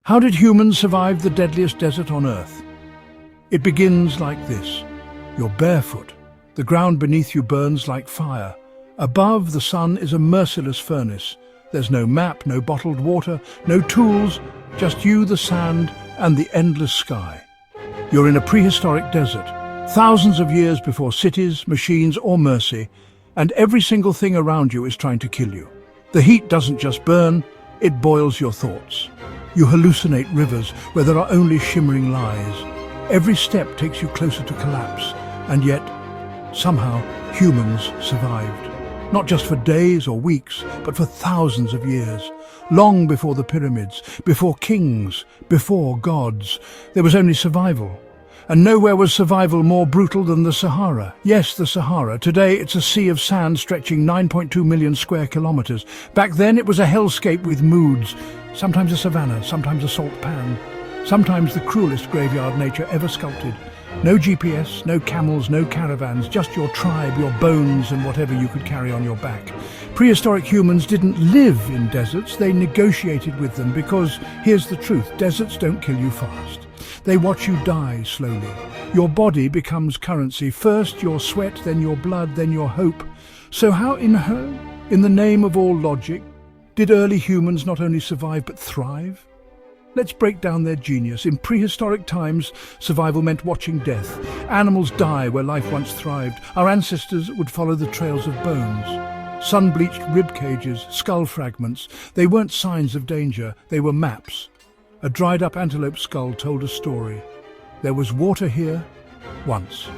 How did humans survive the deadliest desert on Earth? It begins like this. You're barefoot. The ground beneath you burns like fire. Above, the sun is a merciless furnace. There's no map, no bottled water, no tools, just you, the sand, and the endless sky. You're in a prehistoric desert, thousands of years before cities, machines, or mercy, and every single thing around you is trying to kill you. The heat doesn't just burn, it boils your thoughts. You hallucinate rivers where there are only shimmering lies. Every step takes you closer to collapse, and yet, somehow, humans survived. Not just for days or weeks, but for thousands of years. Long before the pyramids, before kings, before gods, there was only survival. And nowhere was survival more brutal than the Sahara. Yes, the Sahara. Today it's a sea of sand stretching 9.2 million square kilometers. Back then it was a hellscape with moods. Sometimes a savanna, sometimes a salt pan. Sometimes the cruelest graveyard nature ever sculpted. No GPS, no camels, no caravans, just your tribe, your bones and whatever you could carry on your back. Prehistoric humans didn't live in deserts, they negotiated with them because, here's the truth, deserts don't kill you fast. They watch you die slowly. Your body becomes currency. First your sweat, then your blood, then your hope. So how in the name of all logic, did early humans not only survive but thrive? Let's break down their genius. In prehistoric times, survival meant watching death. Animals die where life once thrived. Our ancestors would follow the trails of bones. Sun-bleached rib cages, skull fragments. They weren't signs of danger, they were maps. A dried-up antelope skull told a story. There was water here, once.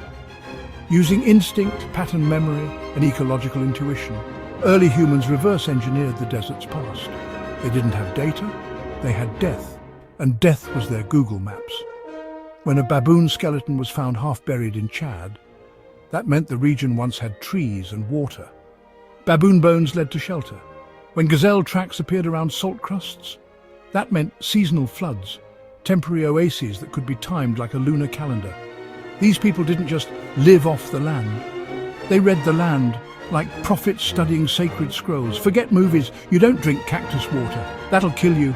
Using instinct, pattern memory, and ecological intuition, early humans reverse-engineered the desert's past. They didn't have data, they had death, and death was their Google Maps. When a baboon skeleton was found half-buried in Chad, that meant the region once had trees and water. Baboon bones led to shelter. When gazelle tracks appeared around salt crusts, that meant seasonal floods, temporary oases that could be timed like a lunar calendar. These people didn't just live off the land. They read the land like prophets studying sacred scrolls. Forget movies, you don't drink cactus water. That'll kill you.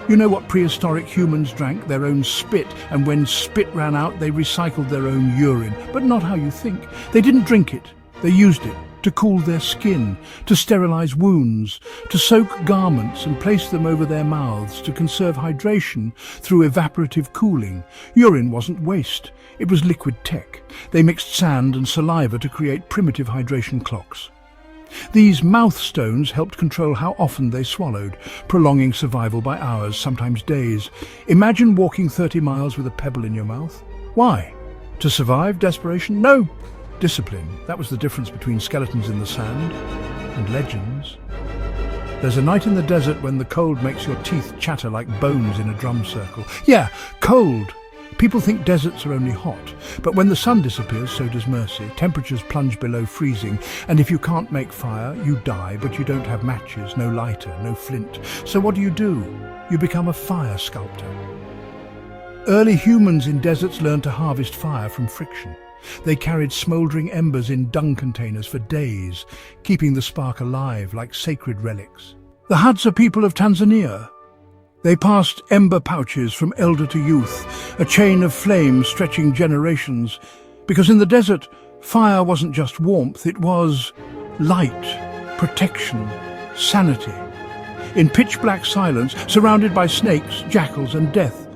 You know what prehistoric humans drank? Their own spit, and when spit ran out, they recycled their own urine. But not how you think. They didn't drink it, they used it. To cool their skin, to sterilize wounds, to soak garments and place them over their mouths to conserve hydration through evaporative cooling. Urine wasn't waste, it was liquid tech. They mixed sand and saliva to create primitive hydration clocks. These mouth stones helped control how often they swallowed, prolonging survival by hours, sometimes days. Imagine walking 30 miles with a pebble in your mouth. Why? To survive? Desperation? No! Discipline. That was the difference between skeletons in the sand and legends. There's a night in the desert when the cold makes your teeth chatter like bones in a drum circle. Yeah, cold. People think deserts are only hot, but when the sun disappears, so does mercy. Temperatures plunge below freezing, and if you can't make fire, you die, but you don't have matches, no lighter, no flint. So what do? You become a fire sculptor. Early humans in deserts learned to harvest fire from friction. They carried smouldering embers in dung containers for days, keeping the spark alive like sacred relics. The Hadza people of Tanzania. They passed ember pouches from elder to youth, a chain of flame stretching generations. Because in the desert, fire wasn't just warmth, it was light, protection, sanity. In pitch-black silence, surrounded by snakes, jackals and death,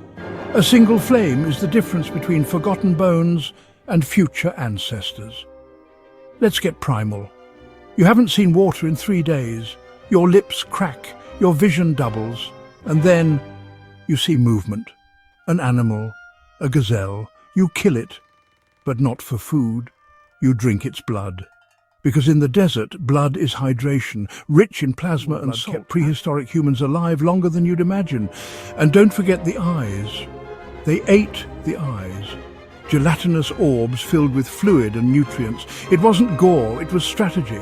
a single flame is the difference between forgotten bones and future ancestors. Let's get primal. You haven't seen water in 3 days. Your lips crack, your vision doubles, and then you see movement. An animal, a gazelle. You kill it, but not for food. You drink its blood. Because in the desert, blood is hydration, rich in plasma and salt. Kept prehistoric humans alive longer than you'd imagine. And don't forget the eyes. They ate the eyes. Gelatinous orbs filled with fluid and nutrients. It wasn't gore, it was strategy.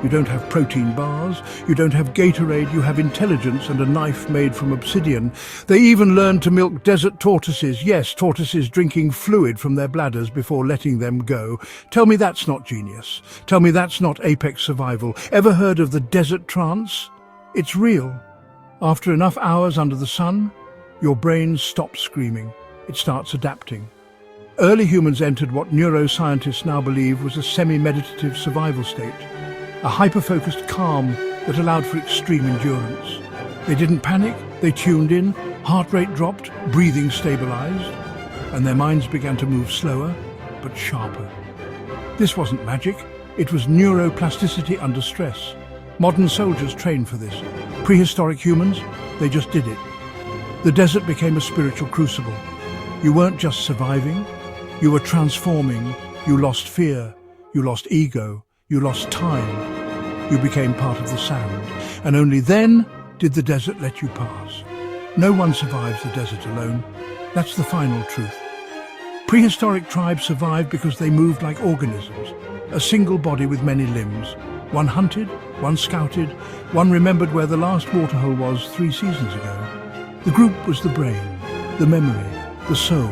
You don't have protein bars, you don't have Gatorade, you have intelligence and a knife made from obsidian. They even learned to milk desert tortoises. Yes, tortoises drinking fluid from their bladders before letting them go. Tell me that's not genius. Tell me that's not apex survival. Ever heard of the desert trance? It's real. After enough hours under the sun, Your brain stops screaming. It starts adapting. Early humans entered what neuroscientists now believe was a semi-meditative survival state, a hyper-focused calm that allowed for extreme endurance. They didn't panic, they tuned in, heart rate dropped, breathing stabilized, and their minds began to move slower, but sharper. This wasn't magic, it was neuroplasticity under stress. Modern soldiers trained for this. Prehistoric humans, they just did it. The desert became a spiritual crucible. You weren't just surviving, you were transforming. You lost fear, you lost ego, you lost time. You became part of the sand. And only then did the desert let you pass. No one survives the desert alone. That's the final truth. Prehistoric tribes survived because they moved like organisms, a single body with many limbs. One hunted, one scouted, one remembered where the last waterhole was 3 seasons ago. The group was the brain, the memory, the soul.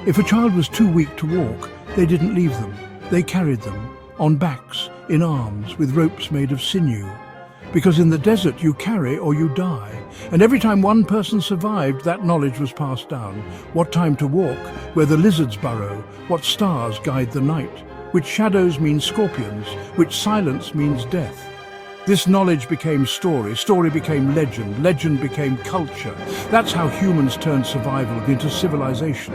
If a child was too weak to walk, they didn't leave them. They carried them, on backs, in arms, with ropes made of sinew. Because in the desert you carry or you die. And every time one person survived, that knowledge was passed down. What time to walk, where the lizards burrow, what stars guide the night, which shadows mean scorpions, which silence means death. This knowledge became story, story became legend, legend became culture. That's how humans turned survival into civilization.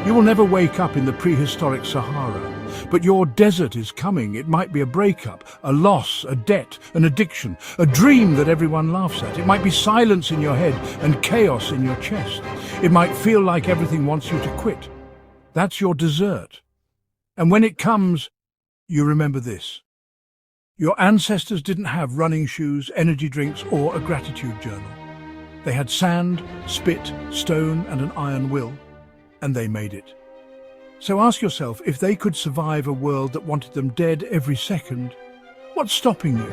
You will never wake up in the prehistoric Sahara, but your desert is coming. It might be a breakup, a loss, a debt, an addiction, a dream that everyone laughs at. It might be silence in your head and chaos in your chest. It might feel like everything wants you to quit. That's your dessert. And when it comes, you remember this. Your ancestors didn't have running shoes, energy drinks, or a gratitude journal. They had sand, spit, stone, and an iron will, and they made it. So ask yourself, if they could survive a world that wanted them dead every second, what's stopping you?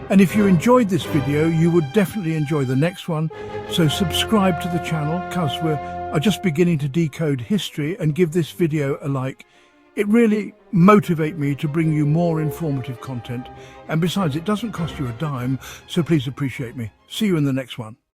And if you enjoyed this video, you would definitely enjoy the next one. So subscribe to the channel, because we're just beginning to decode history, and give this video a like. It really motivates me to bring you more informative content. And besides, it doesn't cost you a dime, so please appreciate me. See you in the next one.